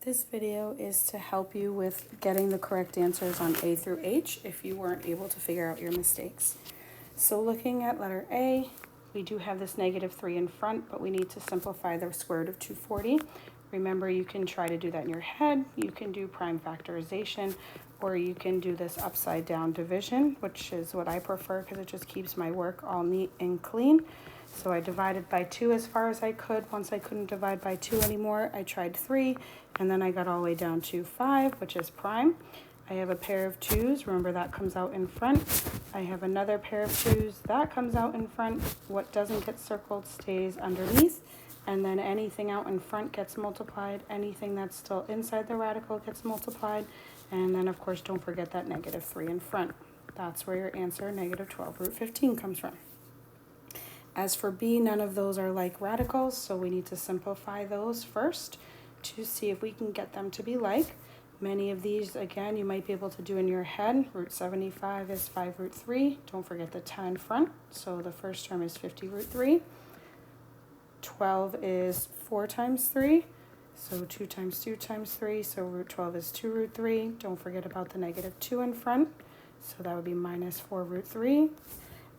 This video is to help you with getting the correct answers on A through H if you weren't able to figure out your mistakes. So looking at letter A, we do have this -3 in front, but we need to simplify the square root of 240. Remember, you can try to do that in your head. You can do prime factorization, or you can do this upside down division, which is what I prefer because it just keeps my work all neat and clean. So I divided by 2 as far as I could. Once I couldn't divide by 2 anymore, I tried 3, and then I got all the way down to 5, which is prime. I have a pair of 2s. Remember, that comes out in front. I have another pair of 2s. That comes out in front. What doesn't get circled stays underneath. And then anything out in front gets multiplied. Anything that's still inside the radical gets multiplied. And then, of course, don't forget that -3 in front. That's where your answer, -12 root 15, comes from. As for B, none of those are like radicals, so we need to simplify those first to see if we can get them to be like. Many of these, again, you might be able to do in your head. Root 75 is 5 root 3. Don't forget the 10 in front, so the first term is 50 root 3. 12 is 4 times 3, so 2 times 2 times 3, so root 12 is 2 root 3. Don't forget about the -2 in front, so that would be -4 root 3.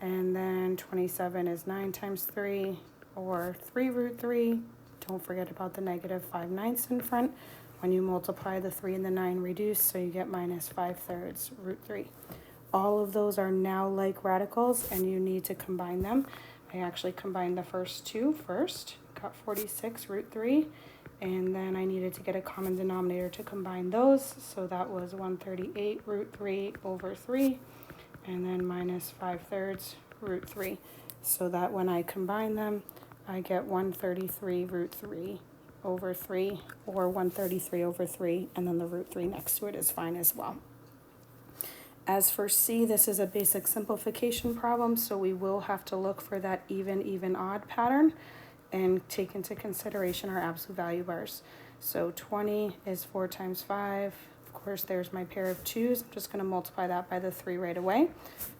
And then 27 is 9 times 3, or 3 root 3. Don't forget about the -5/9 in front. When you multiply, the 3 and the 9 reduce, so you get -5/3 root 3. All of those are now like radicals, and you need to combine them. I actually combined the first two first, got 46 root 3, and then I needed to get a common denominator to combine those, so that was 138 root 3 over 3, and then -5/3 root 3. So that when I combine them, I get 133 root 3 over 3, or 133 over 3, and then the root 3 next to it is fine as well. As for C, this is a basic simplification problem, so we will have to look for that even, even, odd pattern and take into consideration our absolute value bars. So 20 is 4 times 5. Of course, there's my pair of 2s. I'm just going to multiply that by the 3 right away.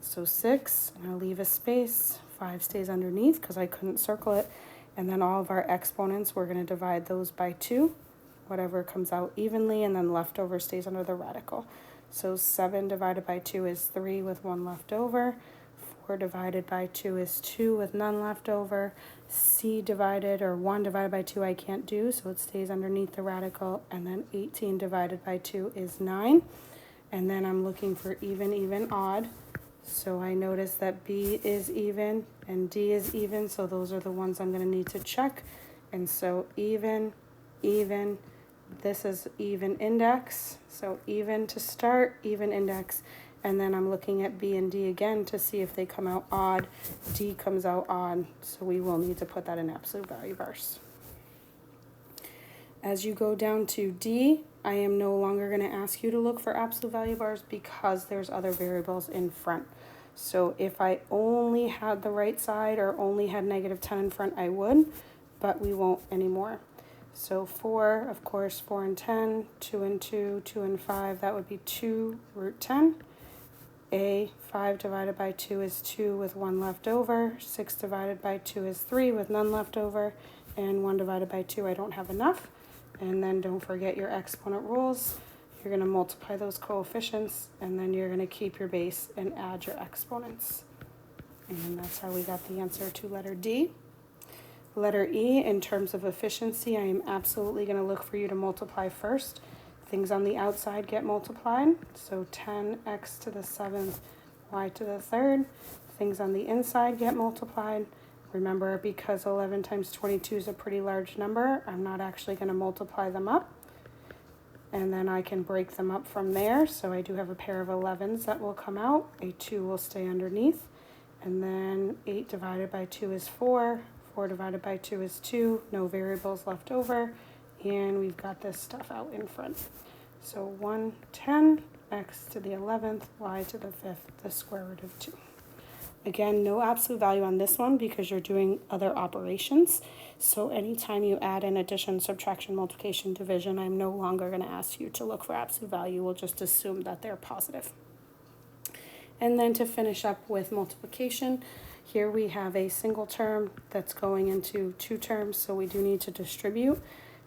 So 6, and I'll leave a space. 5 stays underneath because I couldn't circle it. And then all of our exponents, we're going to divide those by 2, whatever comes out evenly, and then leftover stays under the radical. So 7 divided by 2 is 3 with 1 left over. 4 divided by 2 is 2 with none left over. C divided, or 1 divided by 2 I can't do, so it stays underneath the radical. And then 18 divided by 2 is 9. And then I'm looking for even, even, odd. So I notice that B is even and D is even, so those are the ones I'm going to need to check. And so even, even, this is even index, so even to start, even index, and then I'm looking at B and D again to see if they come out odd. D comes out odd, so we will need to put that in absolute value bars. As you go down to D, I am no longer going to ask you to look for absolute value bars because there's other variables in front. So if I only had the right side or only had -10 in front, I would, but we won't anymore. So 4, of course, 4 and 10, 2 and 2, 2 and 5, that would be 2 root 10. A, 5 divided by 2 is 2 with 1 left over. 6 divided by 2 is 3 with none left over. And 1 divided by 2, I don't have enough. And then don't forget your exponent rules. You're going to multiply those coefficients, and then you're going to keep your base and add your exponents. And that's how we got the answer to letter D. Letter E, in terms of efficiency, I am absolutely going to look for you to multiply first. Things on the outside get multiplied, so 10x to the 7th, y to the 3rd. Things on the inside get multiplied. Remember, because 11 times 22 is a pretty large number, I'm not actually going to multiply them up. And then I can break them up from there, so I do have a pair of 11s that will come out. A 2 will stay underneath. And then 8 divided by 2 is 4. 4 divided by 2 is 2, no variables left over, and we've got this stuff out in front. So 110, x to the 11th, y to the 5th, the square root of 2. Again, no absolute value on this one because you're doing other operations. So anytime you add in addition, subtraction, multiplication, division, I'm no longer going to ask you to look for absolute value. We'll just assume that they're positive. And then to finish up with multiplication, here we have a single term that's going into 2 terms, so we do need to distribute.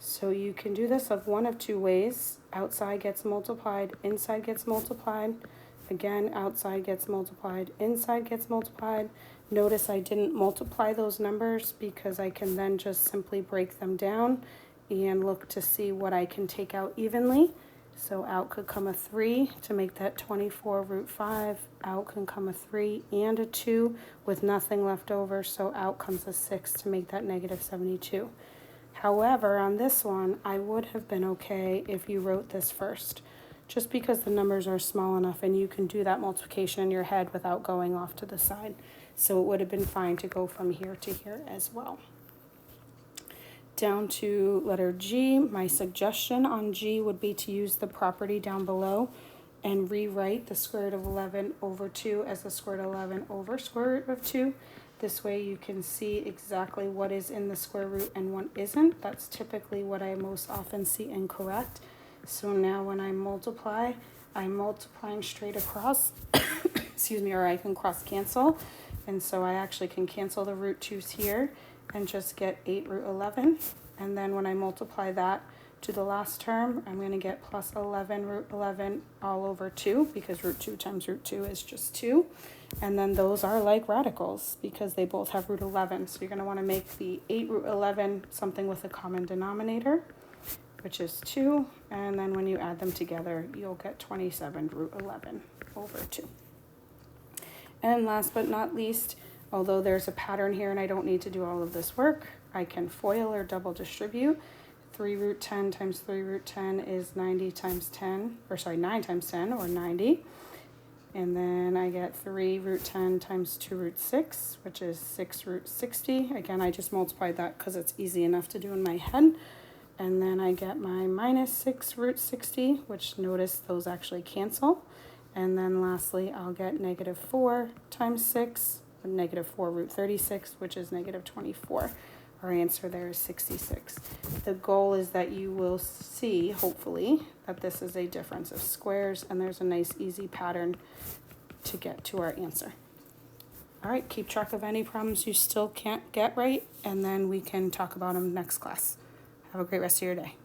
So you can do this of one of two ways. Outside gets multiplied, inside gets multiplied. Again, outside gets multiplied, inside gets multiplied. Notice I didn't multiply those numbers because I can then just simply break them down and look to see what I can take out evenly. So out could come a 3 to make that 24 root 5. Out can come a 3 and a 2 with nothing left over. So out comes a 6 to make that negative 72. However, on this one, I would have been okay if you wrote this first, just because the numbers are small enough and you can do that multiplication in your head without going off to the side. So it would have been fine to go from here to here as well. Down to letter G, my suggestion on G would be to use the property down below and rewrite the square root of 11 over 2 as the square root of 11 over square root of 2. This way you can see exactly what is in the square root and what isn't. That's typically what I most often see incorrect. So now when I multiply, I'm multiplying straight across, excuse me, or I can cross cancel. And so I actually can cancel the root 2's here and just get 8 root 11. And then when I multiply that to the last term, I'm going to get plus 11 root 11 all over 2, because root 2 times root 2 is just 2. And then those are like radicals because they both have root 11. So you're going to want to make the 8 root 11 something with a common denominator, which is 2. And then when you add them together, you'll get 27 root 11 over 2. And last but not least, although there's a pattern here and I don't need to do all of this work, I can FOIL or double distribute. 3 root 10 times 3 root 10 is 90 times 10, or sorry, 9 times 10, or 90. And then I get 3 root 10 times 2 root 6, which is 6 root 60. Again, I just multiplied that because it's easy enough to do in my head. And then I get my minus 6 root 60, which notice those actually cancel. And then lastly, I'll get negative 4 times 6, negative 4 root 36, which is negative 24. Our answer there is 66. The goal is that you will see, hopefully, that this is a difference of squares, and there's a nice easy pattern to get to our answer. All right, keep track of any problems you still can't get right, and then we can talk about them next class. Have a great rest of your day.